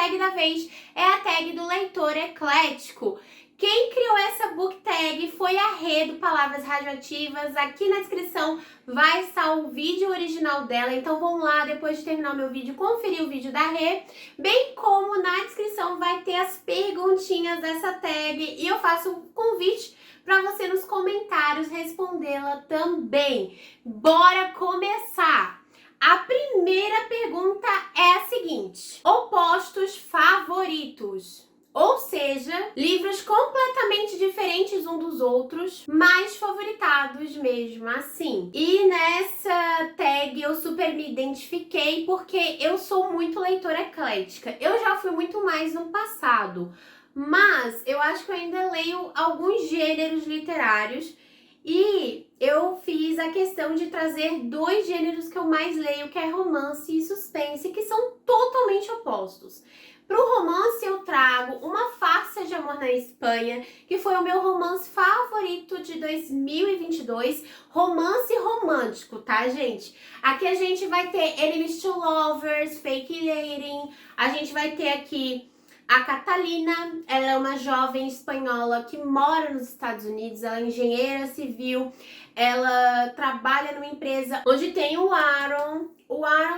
tag da vez é a tag do leitor eclético. Quem criou essa book tag foi a Rê do Palavras Radioativas. Aqui na descrição vai estar o vídeo original dela, então vão lá depois de terminar o meu vídeo conferir o vídeo da Rê, bem como na descrição vai ter as perguntinhas dessa tag e eu faço um convite para você nos comentários respondê-la também. Bora começar! A primeira pergunta é a seguinte: opostos favoritos? Ou seja, livros completamente diferentes um dos outros, mas favoritados mesmo assim. E nessa tag eu super me identifiquei porque eu sou muito leitora eclética. Eu já fui muito mais no passado, mas eu acho que eu ainda leio alguns gêneros literários e eu fiz a questão de trazer dois gêneros que eu mais leio, que é romance e suspense, que são totalmente opostos. Para o romance eu trago Uma Farsa de Amor na Espanha, que foi o meu romance favorito de 2022, romance romântico, tá, gente? Aqui a gente vai ter Enemies to Lovers, Fake Dating, a gente vai ter aqui a Catalina. Ela é uma jovem espanhola que mora nos Estados Unidos, ela é engenheira civil, ela trabalha numa empresa onde tem o Aaron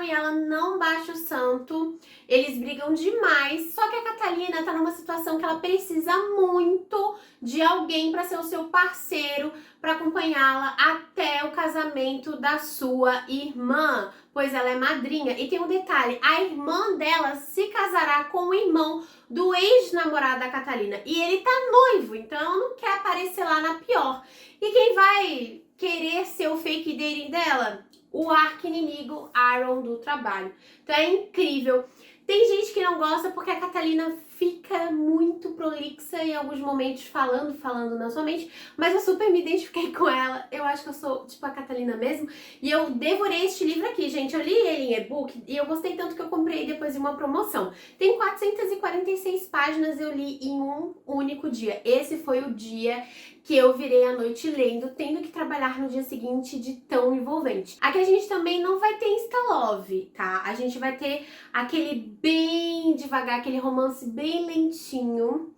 e ela não baixa o santo, eles brigam demais, só que a Catalina tá numa situação que ela precisa muito de alguém para ser o seu parceiro, para acompanhá-la até o casamento da sua irmã, pois ela é madrinha. E tem um detalhe, a irmã dela se casará com o irmão do ex-namorado da Catalina, e ele tá noivo, então ela não quer aparecer lá na pior. E quem vai querer ser o fake dating dela? O arqui-inimigo Aaron do trabalho. Então é incrível. Tem gente que não gosta porque a Catalina fica muito prolixa em alguns momentos, falando na sua mente, mas eu super me identifiquei com ela. Eu acho que eu sou tipo a Catalina mesmo. E eu devorei este livro aqui, gente. Eu li ele em e-book e eu gostei tanto que eu comprei depois em uma promoção. Tem 446 páginas, eu li em um único dia. Esse foi o dia que eu virei a noite lendo, tendo que trabalhar no dia seguinte de tão envolvente. Aqui a gente também não vai ter insta-love, tá? A gente vai ter aquele bem devagar, aquele romance bem lentinho.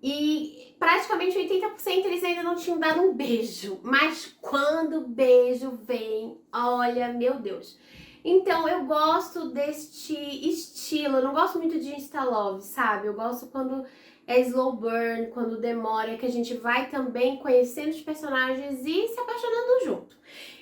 E praticamente 80% eles ainda não tinham dado um beijo. Mas quando o beijo vem, olha, meu Deus. Então eu gosto deste estilo, eu não gosto muito de insta-love, sabe? Eu gosto quando é slow burn, quando demora, que a gente vai também conhecendo os personagens e se apaixonando junto.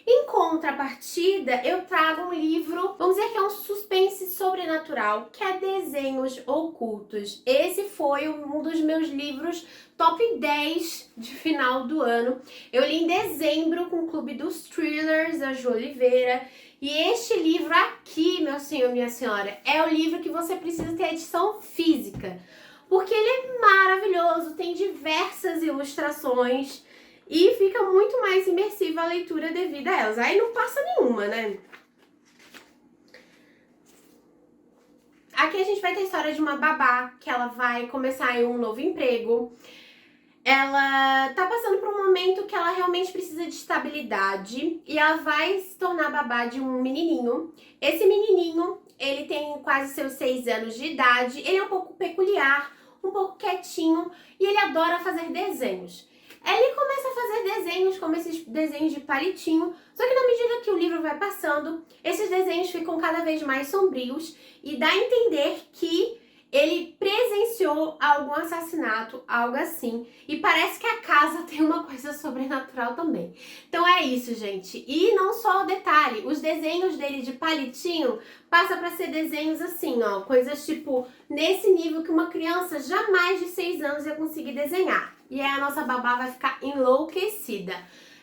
Em contrapartida, eu trago um livro, vamos dizer que é um suspense sobrenatural, que é Desenhos Ocultos. Esse foi um dos meus livros top 10 de final do ano. Eu li em dezembro com o Clube dos Thrillers, da Ju Oliveira. E este livro aqui, meu senhor, minha senhora, é o livro que você precisa ter edição física, porque ele é maravilhoso, tem diversas ilustrações e fica muito mais imersiva a leitura devido a elas. Aí não passa nenhuma, né? Aqui a gente vai ter a história de uma babá, que ela vai começar em um novo emprego. Ela tá passando por um momento que ela realmente precisa de estabilidade e ela vai se tornar babá de um menininho. Esse menininho, ele tem quase seus 6 anos de idade, ele é um pouco peculiar, um pouco quietinho e ele adora fazer desenhos. Ele começa a fazer desenhos, como esses desenhos de palitinho, só que na medida que o livro vai passando, esses desenhos ficam cada vez mais sombrios e dá a entender que ele presenciou algum assassinato, algo assim, e parece que a casa tem uma coisa sobrenatural também. Então é isso, gente. E não só o detalhe, os desenhos dele de palitinho passa para ser desenhos assim, ó, coisas tipo nesse nível que uma criança jamais de 6 anos ia conseguir desenhar. E aí a nossa babá vai ficar enlouquecida.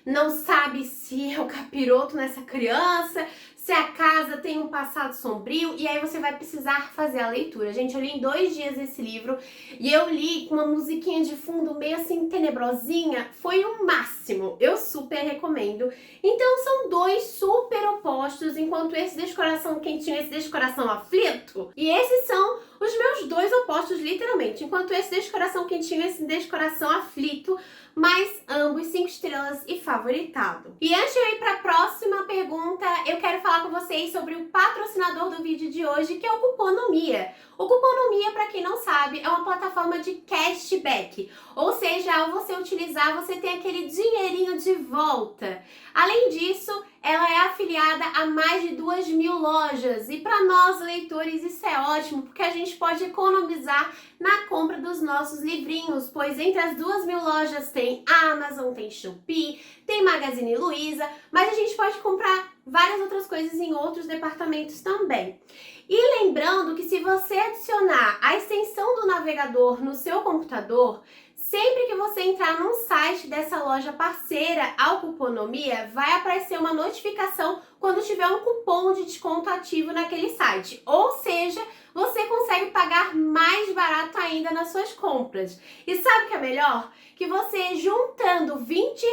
Não sabe se é o capiroto nessa criança, se a casa tem um passado sombrio, e aí você vai precisar fazer a leitura. Gente, eu li em 2 dias esse livro, e eu li com uma musiquinha de fundo meio assim tenebrosinha, foi o máximo, eu super recomendo. Então são 2 super opostos, enquanto esse deixa o coração quentinho, esse deixa o coração aflito, e esses são os meus 2 opostos, literalmente, enquanto esse deixa o coração quentinho, esse deixa o coração aflito, mas ambos 5 estrelas e favoritado. E antes de eu ir para a próxima pergunta, eu quero falar com vocês sobre o patrocinador do vídeo de hoje, que é o Cuponomia. O Cuponomia, para quem não sabe, é uma plataforma de cashback, ou seja, ao você utilizar, você tem aquele dinheirinho de volta. Além disso, ela é afiliada a mais de 2.000 lojas e para nós leitores isso é ótimo, porque a gente pode economizar na compra dos nossos livrinhos, pois entre as 2.000 lojas tem Amazon, tem Shopee, tem Magazine Luiza, mas a gente pode comprar várias outras coisas em outros departamentos também. E lembrando que se você adicionar a extensão do navegador no seu computador, sempre que você entrar num site dessa loja parceira ao Cuponomia, vai aparecer uma notificação quando tiver um cupom de desconto ativo naquele site. Ou seja, você consegue pagar mais barato ainda nas suas compras. E sabe o que é melhor? Que você juntando R$ 20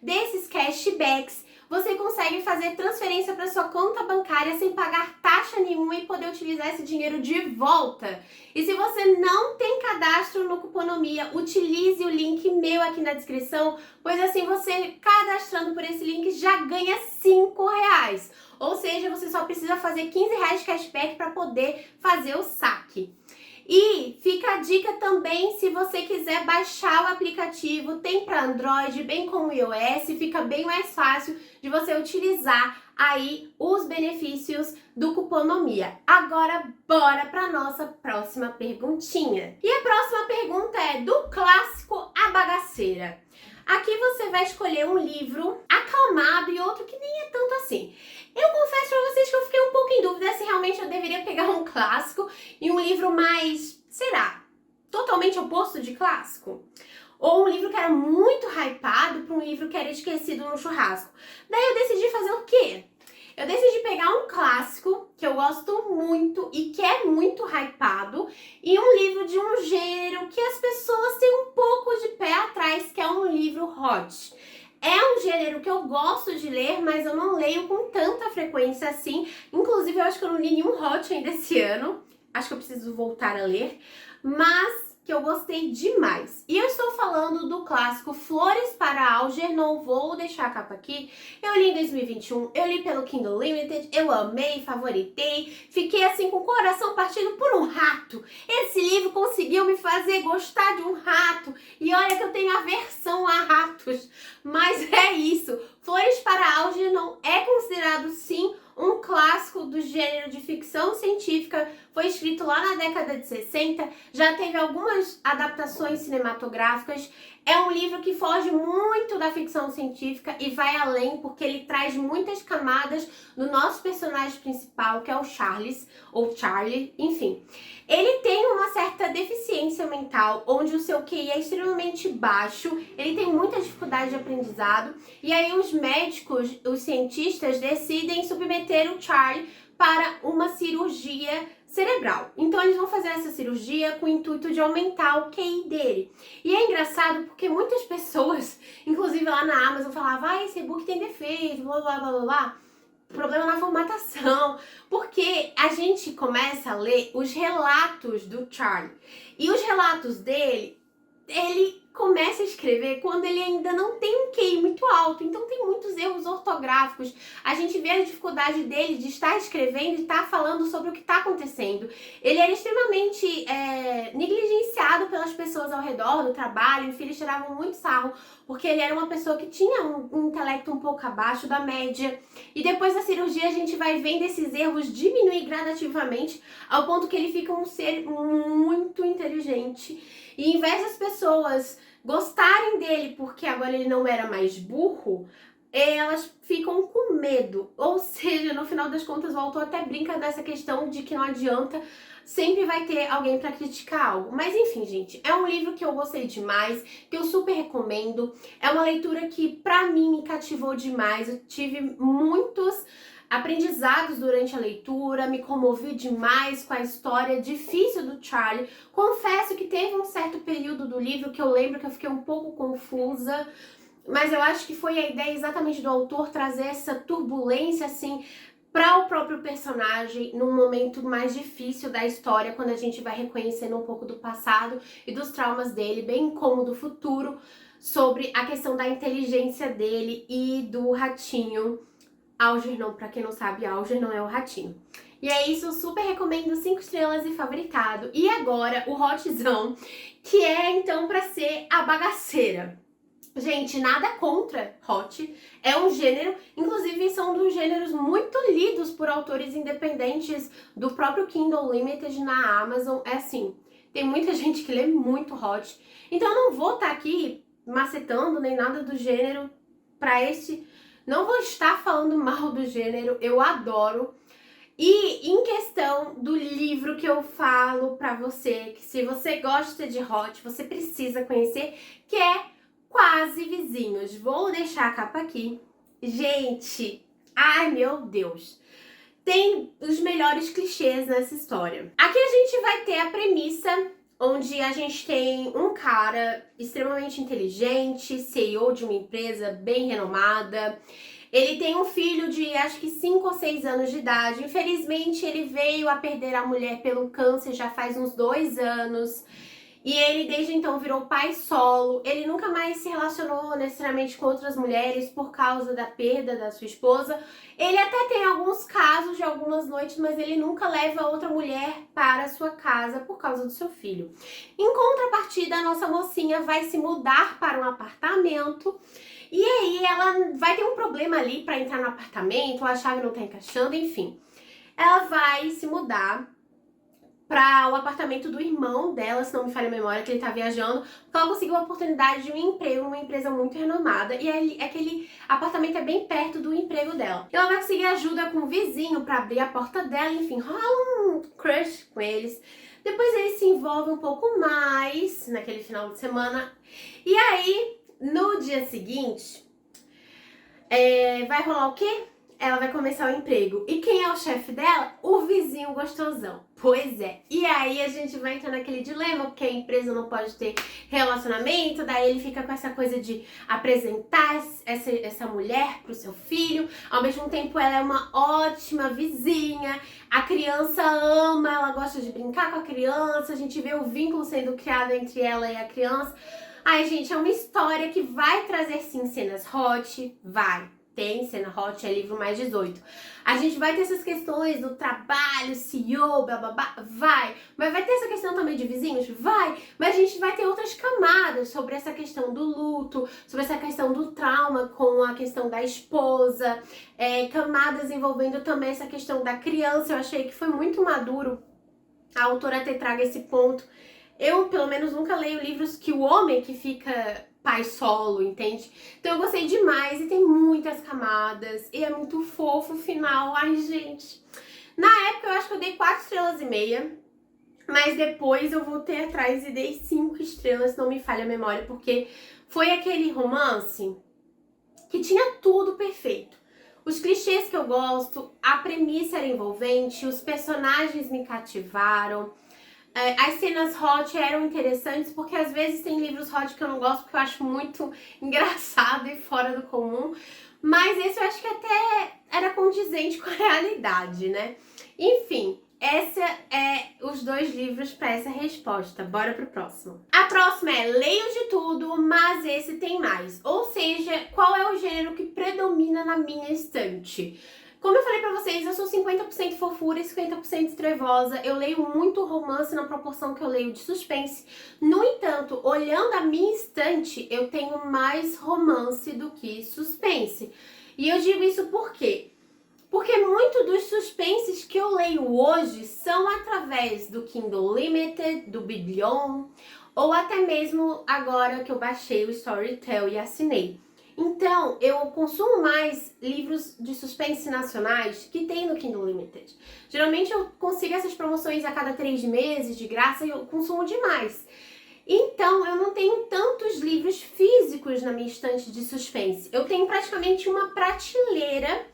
desses cashbacks, você consegue fazer transferência para sua conta bancária sem pagar taxa nenhuma e poder utilizar esse dinheiro de volta. E se você não tem cadastro no Cuponomia, utilize o link meu aqui na descrição, pois assim você cadastrando por esse link já ganha R$ 5. Ou seja, você só precisa fazer R$ 15 cashback para poder fazer o saque. E fica a dica também, se você quiser baixar o aplicativo, tem para Android, bem como iOS, fica bem mais fácil de você utilizar aí os benefícios do Cuponomia. Agora, bora para nossa próxima perguntinha. E a próxima pergunta é do clássico A Bagaceira. Aqui você vai escolher um livro acalmado e outro que nem é tanto assim. Eu confesso pra vocês que eu fiquei um pouco em dúvida se realmente eu deveria pegar um clássico e um livro mais, será, totalmente oposto de clássico? Ou um livro que era muito hypado para um livro que era esquecido no churrasco. Daí eu decidi fazer o quê? Eu decidi pegar um clássico que eu gosto muito e que é muito hypado e um livro de um gênero que as pessoas têm um pouco de pé atrás, que é um livro hot. É um gênero que eu gosto de ler, mas eu não leio com tanta frequência assim. Inclusive, eu acho que eu não li nenhum hot ainda esse ano. Acho que eu preciso voltar a ler. Mas que eu gostei demais. E eu estou falando do clássico Flores para Alger, não vou deixar a capa aqui. Eu li em 2021, eu li pelo Kindle Limited, eu amei, favoritei, fiquei assim com o coração partido por um rato. Esse livro conseguiu me fazer gostar de um rato. E olha que eu tenho aversão a ratos, mas é isso. Flores para Alger não é considerado, sim, um clássico do gênero de ficção científica, foi escrito lá na década de 60, já teve algumas adaptações cinematográficas. É um livro que foge muito da ficção científica e vai além, porque ele traz muitas camadas do nosso personagem principal, que é o Charles, ou Charlie, enfim. Ele tem uma certa deficiência mental, onde o seu QI é extremamente baixo, ele tem muita dificuldade de aprendizado, e aí os médicos, os cientistas, decidem submeter o Charlie para uma cirurgia cerebral. Então eles vão fazer essa cirurgia com o intuito de aumentar o QI dele. E é engraçado porque muitas pessoas, inclusive lá na Amazon, falavam: ah, esse e-book tem defeito, blá blá blá blá blá. Problema na formatação, porque a gente começa a ler os relatos do Charlie. E os relatos dele, ele começa a escrever quando ele ainda não tem um QI muito alto, então tem muitos erros ortográficos. A gente vê a dificuldade dele de estar escrevendo e estar falando sobre o que está acontecendo. Ele era extremamente negligenciado pelas pessoas ao redor do trabalho, enfim, eles tiravam muito sarro, porque ele era uma pessoa que tinha um intelecto um pouco abaixo da média. E depois da cirurgia a gente vai vendo esses erros diminuir gradativamente, ao ponto que ele fica um ser muito inteligente. E em vez das pessoas gostarem dele porque agora ele não era mais burro, elas ficam com medo. Ou seja, no final das contas o autor até brinca dessa questão de que não adianta, sempre vai ter alguém para criticar algo. Mas enfim, gente, é um livro que eu gostei demais, que eu super recomendo. É uma leitura que pra mim me cativou demais. Eu tive muitos aprendizados durante a leitura, me comovi demais com a história difícil do Charlie. Confesso que teve um certo período do livro que eu lembro que eu fiquei um pouco confusa, mas eu acho que foi a ideia exatamente do autor trazer essa turbulência assim para o próprio personagem num momento mais difícil da história, quando a gente vai reconhecendo um pouco do passado e dos traumas dele, bem como do futuro, sobre a questão da inteligência dele e do ratinho. Algernon, pra quem não sabe, Algernon é o ratinho. E é isso, super recomendo, 5 estrelas e favoritado. E agora, o hotzão, que é então pra ser a bagaceira. Gente, nada contra hot, é um gênero, inclusive são dos gêneros muito lidos por autores independentes do próprio Kindle Limited na Amazon. É assim, tem muita gente que lê muito hot, então eu não vou estar aqui macetando nem nada do gênero pra este, não vou estar falando mal do gênero, eu adoro. E em questão do livro que eu falo pra você, que se você gosta de hot, você precisa conhecer, que é Quase Vizinhos. Vou deixar a capa aqui. Gente, ai meu Deus, tem os melhores clichês nessa história. Aqui a gente vai ter a premissa onde a gente tem um cara extremamente inteligente, CEO de uma empresa bem renomada. Ele tem um filho de acho que 5 ou 6 anos de idade. Infelizmente, ele veio a perder a mulher pelo câncer já faz uns 2 anos. E ele desde então virou pai solo. Ele nunca mais se relacionou necessariamente com outras mulheres por causa da perda da sua esposa. Ele até tem alguns casos de algumas noites, mas ele nunca leva outra mulher para a sua casa por causa do seu filho. Em contrapartida, a nossa mocinha vai se mudar para um apartamento. E aí ela vai ter um problema ali para entrar no apartamento, a chave não tá encaixando, enfim. Ela vai se mudar para o apartamento do irmão dela, se não me falha a memória, que ele tá viajando, porque ela conseguiu a oportunidade de um emprego numa empresa muito renomada, e aí, aquele apartamento é bem perto do emprego dela. Ela vai conseguir ajuda com o vizinho para abrir a porta dela, enfim, rola um crush com eles. Depois eles se envolvem um pouco mais naquele final de semana, e aí, no dia seguinte, vai rolar o quê? Ela vai começar o emprego. E quem é o chefe dela? O vizinho gostosão. Pois é. E aí a gente vai entrar naquele dilema, porque a empresa não pode ter relacionamento, daí ele fica com essa coisa de apresentar essa mulher pro seu filho. Ao mesmo tempo ela é uma ótima vizinha, a criança ama, ela gosta de brincar com a criança, a gente vê o vínculo sendo criado entre ela e a criança. Ai, gente, é uma história que vai trazer sim cenas hot, vai. Tem cena hot, é livro mais 18. A gente vai ter essas questões do trabalho, CEO, blá blá blá, vai. Mas vai ter essa questão também de vizinhos? Vai. Mas a gente vai ter outras camadas sobre essa questão do luto, sobre essa questão do trauma com a questão da esposa, camadas envolvendo também essa questão da criança. Eu achei que foi muito maduro a autora ter trago esse ponto. Eu, pelo menos, nunca leio livros que o homem que fica pai solo, entende? Então eu gostei demais e tem muitas camadas e é muito fofo o final. Ai, gente. Na época eu acho que eu dei 4 estrelas e meia, mas depois eu voltei atrás e dei 5 estrelas, não me falha a memória, porque foi aquele romance que tinha tudo perfeito. Os clichês que eu gosto, a premissa era envolvente, os personagens me cativaram. As cenas hot eram interessantes porque às vezes tem livros hot que eu não gosto porque eu acho muito engraçado e fora do comum, mas esse eu acho que até era condizente com a realidade, né? Enfim, esses é os 2 livros para essa resposta. Bora pro próximo. A próxima é Leio de Tudo, mas esse tem mais. Ou seja, qual é o gênero que predomina na minha estante? Como eu falei pra vocês, eu sou 50% fofura e 50% trevosa. Eu leio muito romance na proporção que eu leio de suspense. No entanto, olhando a minha estante, eu tenho mais romance do que suspense. E eu digo isso por quê? Porque muito dos suspenses que eu leio hoje são através do Kindle Limited, do Biblion, ou até mesmo agora que eu baixei o Storytel e assinei. Então, eu consumo mais livros de suspense nacionais que tem no Kindle Limited. Geralmente eu consigo essas promoções a cada 3 meses, de graça, e eu consumo demais. Então, eu não tenho tantos livros físicos na minha estante de suspense. Eu tenho praticamente uma prateleira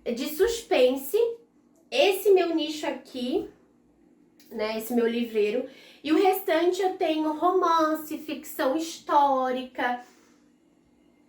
de suspense, esse meu nicho aqui, né, esse meu livreiro, e o restante eu tenho romance, ficção histórica.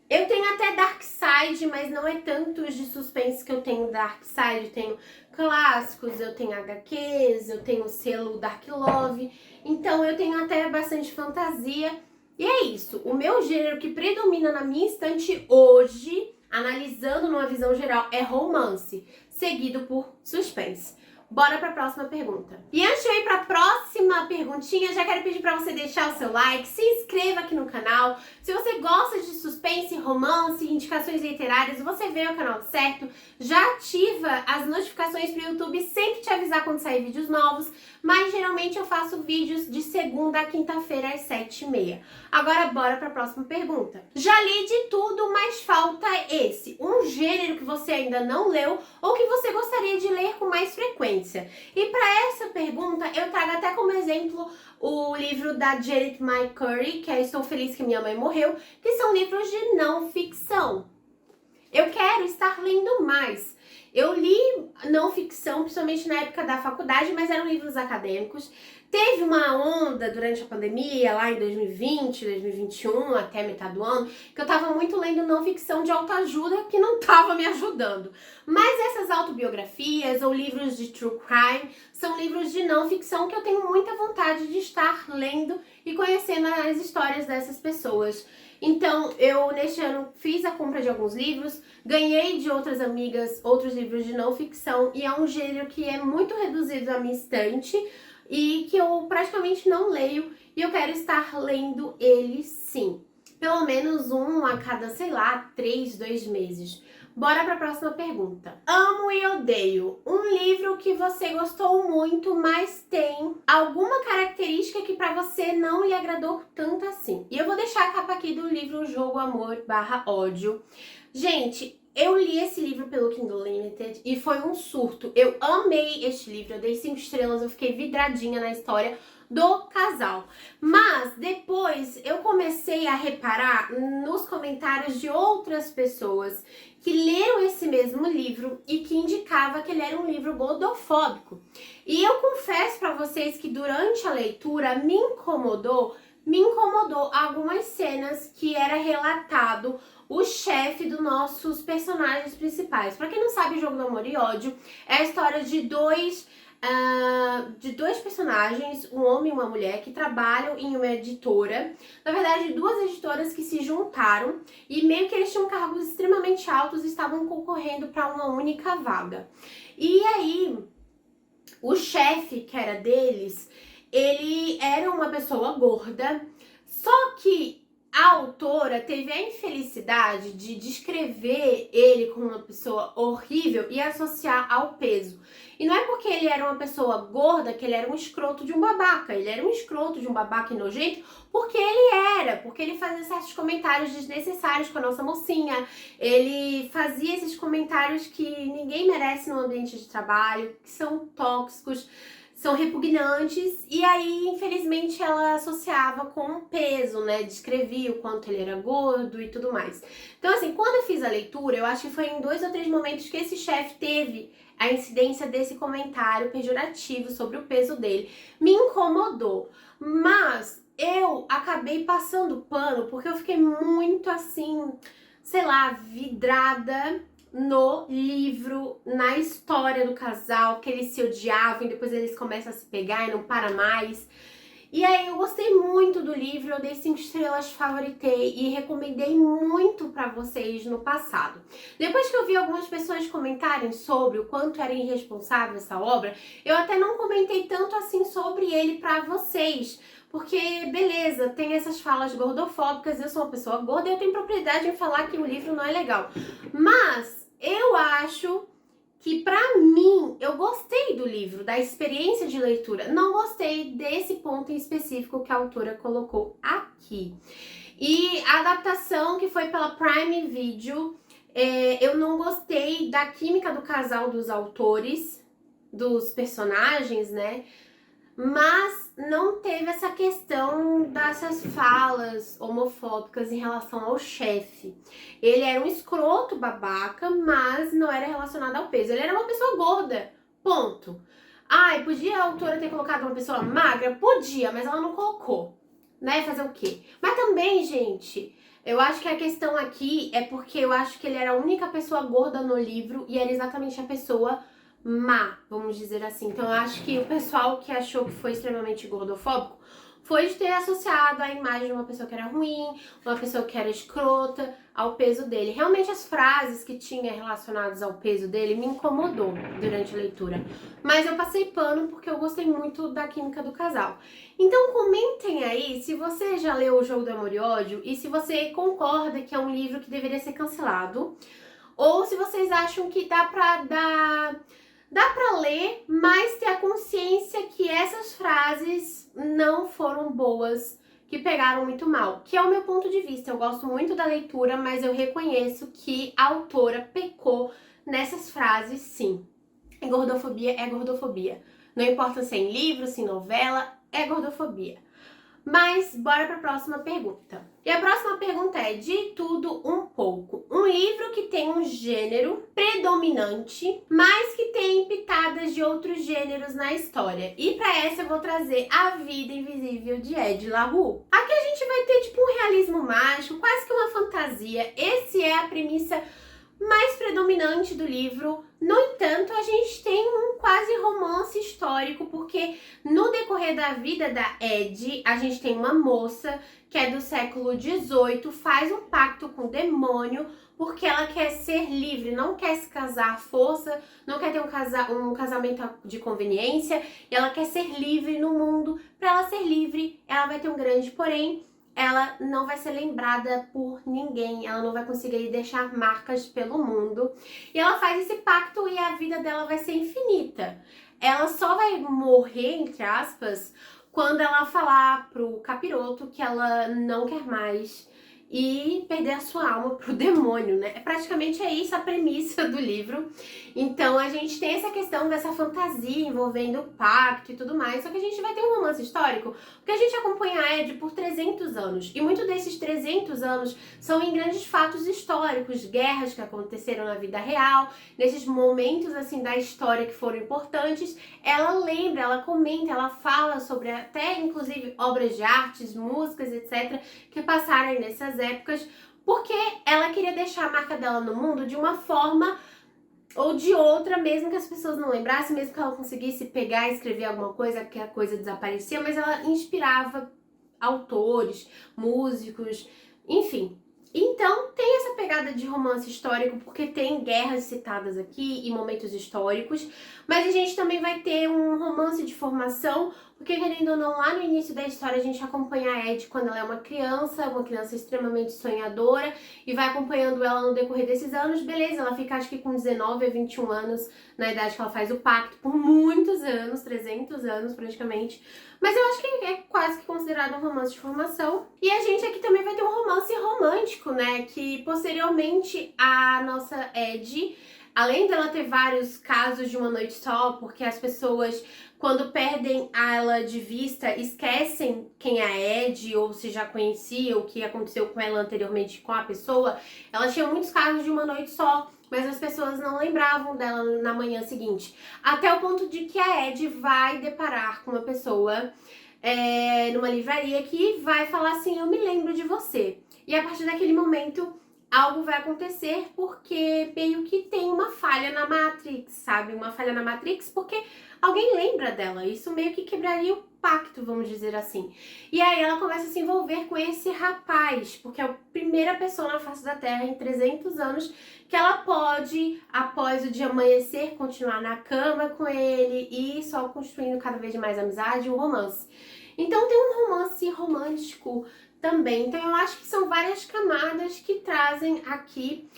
Eu tenho até Dark Side, mas não é tanto os de suspense que eu tenho Dark Side. Eu tenho clássicos, eu tenho HQs, eu tenho o selo Dark Love. Então eu tenho até bastante fantasia. E é isso, o meu gênero que predomina na minha estante hoje, analisando numa visão geral, é romance, seguido por suspense. Bora pra próxima pergunta. E antes de eu ir pra próxima perguntinha, já quero pedir pra você deixar o seu like, se inscreva aqui no canal. Se você gosta de suspense, romance, indicações literárias, você veio ao canal certo. Já ativa as notificações pro YouTube sempre te avisar quando sair vídeos novos. Mas geralmente eu faço vídeos de segunda a quinta-feira às 7h30. Agora bora pra próxima pergunta. Já li de tudo, mas falta esse. Um gênero que você ainda não leu ou que você gostaria de ler com mais frequência. E para essa pergunta, eu trago até como exemplo o livro da Janet Mai Curry, que é Estou Feliz que Minha Mãe Morreu, que são livros de não ficção. Eu quero estar lendo mais. Eu li não ficção, principalmente na época da faculdade, mas eram livros acadêmicos. Teve uma onda durante a pandemia, lá em 2020, 2021, até metade do ano, que eu tava muito lendo não ficção de autoajuda que não tava me ajudando. Mas essas autobiografias ou livros de true crime são livros de não ficção que eu tenho muita vontade de estar lendo e conhecendo as histórias dessas pessoas. Então, eu neste ano fiz a compra de alguns livros, ganhei de outras amigas outros livros de não ficção e é um gênero que é muito reduzido à minha estante e que eu praticamente não leio e eu quero estar lendo ele sim. Pelo menos um a cada, sei lá, 2 meses. Bora para a próxima pergunta. Amo e odeio. Um livro que você gostou muito, mas tem alguma característica que para você não lhe agradou tanto assim. E eu vou deixar a capa aqui do livro Jogo, Amor / Ódio. Gente, eu li esse livro pelo Kindle Limited e foi um surto. Eu amei este livro, eu dei 5 estrelas, eu fiquei vidradinha na história do casal. Mas depois eu comecei a reparar nos comentários de outras pessoas que leram esse mesmo livro e que indicava que ele era um livro gordofóbico. E eu confesso para vocês que durante a leitura me incomodou algumas cenas que era relatado o chefe dos nossos personagens principais. Para quem não sabe, Jogo do Amor e Ódio é a história de dois personagens, um homem e uma mulher, que trabalham em uma editora. Na verdade, 2 editoras que se juntaram e meio que eles tinham cargos extremamente altos e estavam concorrendo para uma única vaga. E aí, o chefe, que era deles, ele era uma pessoa gorda, só que a autora teve a infelicidade de descrever ele como uma pessoa horrível e associar ao peso. E não é porque ele era uma pessoa gorda que ele era um escroto de um babaca. Ele era um escroto de um babaca e nojento porque ele fazia certos comentários desnecessários com a nossa mocinha. Ele fazia esses comentários que ninguém merece no ambiente de trabalho, que são tóxicos, são repugnantes, e aí, infelizmente, ela associava com o peso, né? Descrevia o quanto ele era gordo e tudo mais. Então, assim, quando eu fiz a leitura, eu acho que foi em 2 ou 3 momentos que esse chefe teve a incidência desse comentário pejorativo sobre o peso dele. Me incomodou, mas eu acabei passando pano porque eu fiquei muito, assim, sei lá, vidrada no livro, na história do casal, que eles se odiavam e depois eles começam a se pegar e não para mais. E aí eu gostei muito do livro, eu dei 5 estrelas, favoritei e recomendei muito pra vocês no passado. Depois que eu vi algumas pessoas comentarem sobre o quanto era irresponsável essa obra, eu até não comentei tanto assim sobre ele pra vocês. Porque, beleza, tem essas falas gordofóbicas, eu sou uma pessoa gorda e eu tenho propriedade em falar que o livro não é legal. Mas eu acho que, pra mim, eu gostei do livro, da experiência de leitura. Não gostei desse ponto em específico que a autora colocou aqui. E a adaptação que foi pela Prime Video, eu não gostei da química do casal dos autores, dos personagens, né? Mas não teve essa questão dessas falas homofóbicas em relação ao chefe. Ele era um escroto babaca, mas não era relacionado ao peso. Ele era uma pessoa gorda, ponto. Ai, podia a autora ter colocado uma pessoa magra? Podia, mas ela não colocou, né? Fazer o quê? Mas também, gente, eu acho que a questão aqui é porque eu acho que ele era a única pessoa gorda no livro e era exatamente a pessoa má, vamos dizer assim. Então eu acho que o pessoal que achou que foi extremamente gordofóbico foi de ter associado a imagem de uma pessoa que era ruim, uma pessoa que era escrota, ao peso dele. Realmente as frases que tinha relacionadas ao peso dele me incomodou durante a leitura. Mas eu passei pano porque eu gostei muito da química do casal. Então comentem aí se você já leu O Jogo do Amor e Ódio e se você concorda que é um livro que deveria ser cancelado. Ou se vocês acham que dá pra ler, mas ter a consciência que essas frases não foram boas, que pegaram muito mal. Que é o meu ponto de vista. Eu gosto muito da leitura, mas eu reconheço que a autora pecou nessas frases, sim. E gordofobia é gordofobia. Não importa se é em livro, se em novela, é gordofobia. Mas bora para a próxima pergunta. E a próxima pergunta é: de tudo um pouco. Um livro que tem um gênero predominante, mas que tem pitadas de outros gêneros na história. E para essa eu vou trazer A Vida Invisível de Ed La Rue. Aqui a gente vai ter tipo um realismo mágico, quase que uma fantasia. Esse é a premissa mais predominante do livro. No entanto, a gente tem um quase romance histórico, porque no decorrer da vida da Ed, a gente tem uma moça que é do século XVIII, faz um pacto com o demônio, porque ela quer ser livre, não quer se casar à força, não quer ter um casamento de conveniência, e ela quer ser livre no mundo. Para ela ser livre, ela vai ter um grande porém. Ela não vai ser lembrada por ninguém, ela não vai conseguir deixar marcas pelo mundo. E ela faz esse pacto e a vida dela vai ser infinita. Ela só vai morrer, entre aspas, quando ela falar pro capiroto que ela não quer mais e perder a sua alma pro demônio, né? Praticamente é isso a premissa do livro. Então a gente tem essa questão dessa fantasia envolvendo o pacto e tudo mais, só que a gente vai ter um romance histórico, porque a gente acompanha a Ed por 300 anos, e muito desses 300 anos são em grandes fatos históricos, guerras que aconteceram na vida real, nesses momentos assim da história que foram importantes. Ela lembra, ela comenta, ela fala sobre até inclusive obras de artes, músicas, etc, que passaram aí nessas épocas, porque ela queria deixar a marca dela no mundo de uma forma ou de outra, mesmo que as pessoas não lembrassem, mesmo que ela conseguisse pegar e escrever alguma coisa, que a coisa desaparecia, mas ela inspirava autores, músicos, enfim. Então tem essa pegada de romance histórico, porque tem guerras citadas aqui e momentos históricos, mas a gente também vai ter um romance de formação, porque querendo ou não, lá no início da história a gente acompanha a Ed quando ela é uma criança extremamente sonhadora, e vai acompanhando ela no decorrer desses anos. Beleza, ela fica acho que com 19 a 21 anos, na idade que ela faz o pacto, por muitos anos, 300 anos praticamente, mas eu acho que é quase que considerado um romance de formação. E a gente aqui também vai ter um romance romântico, né, que posteriormente a nossa Ed, além dela ter vários casos de uma noite só, porque as pessoas, quando perdem ela de vista, esquecem quem é a Ed, ou se já conhecia, o que aconteceu com ela anteriormente com a pessoa. Ela tinha muitos casos de uma noite só, mas as pessoas não lembravam dela na manhã seguinte. Até o ponto de que a Ed vai deparar com uma pessoa numa livraria que vai falar assim: eu me lembro de você. E a partir daquele momento, algo vai acontecer, porque meio que tem uma falha na Matrix, sabe? Uma falha na Matrix porque alguém lembra dela. Isso meio que quebraria o pacto, vamos dizer assim. E aí ela começa a se envolver com esse rapaz, porque é a primeira pessoa na face da Terra em 300 anos que ela pode, após o dia amanhecer, continuar na cama com ele e só construindo cada vez mais amizade e um romance. Então tem um romance romântico também. Então eu acho que são várias camadas que trazem aqui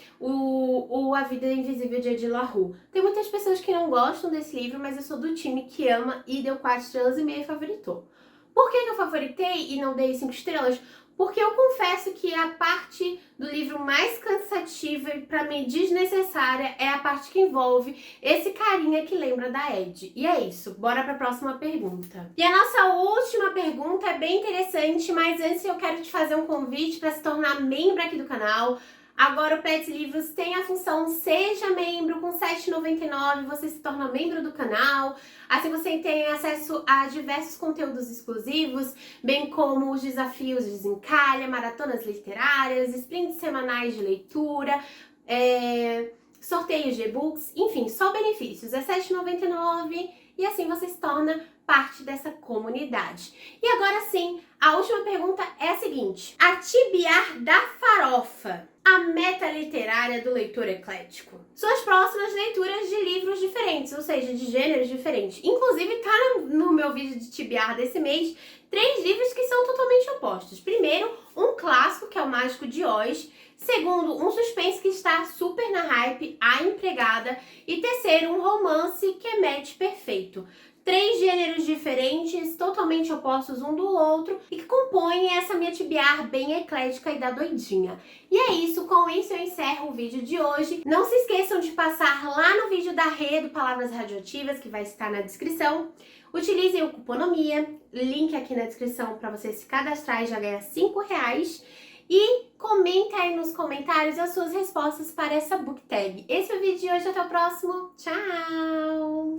A Vida Invisível de Ed La Rue. Tem muitas pessoas que não gostam desse livro, mas eu sou do time que ama e deu 4,5 estrelas e favoritou. Por que eu favoritei e não dei 5 estrelas? Porque eu confesso que a parte do livro mais cansativa e pra mim desnecessária é a parte que envolve esse carinha que lembra da Ed. E é isso, bora pra próxima pergunta. E a nossa última pergunta é bem interessante, mas antes eu quero te fazer um convite para se tornar membro aqui do canal. Agora o Pets Livros tem a função Seja Membro, com R$ 7,99 você se torna membro do canal. Assim você tem acesso a diversos conteúdos exclusivos, bem como os desafios de Desencalha, maratonas literárias, sprints semanais de leitura, sorteios de e-books, enfim, só benefícios. É R$ 7,99 e assim você se torna parte dessa comunidade. E agora sim, a última pergunta é a seguinte: a tibiar da farofa, a meta literária do leitor eclético. Suas próximas leituras de livros diferentes, ou seja, de gêneros diferentes. Inclusive, tá no meu vídeo de tibiar desse mês, 3 livros que são totalmente opostos. Primeiro, um clássico, que é o Mágico de Oz. Segundo, um suspense que está super na hype, A Empregada. E terceiro, um romance que é match perfeito. 3 gêneros diferentes, totalmente opostos um do outro e que compõem essa minha tibiar bem eclética e da doidinha. E é isso, com isso eu encerro o vídeo de hoje. Não se esqueçam de passar lá no vídeo da Rê do Palavras Radioativas, que vai estar na descrição. Utilizem o Cuponomia, link aqui na descrição para você se cadastrar e já ganhar R$5. E comenta aí nos comentários as suas respostas para essa book tag. Esse é o vídeo de hoje, até o próximo. Tchau!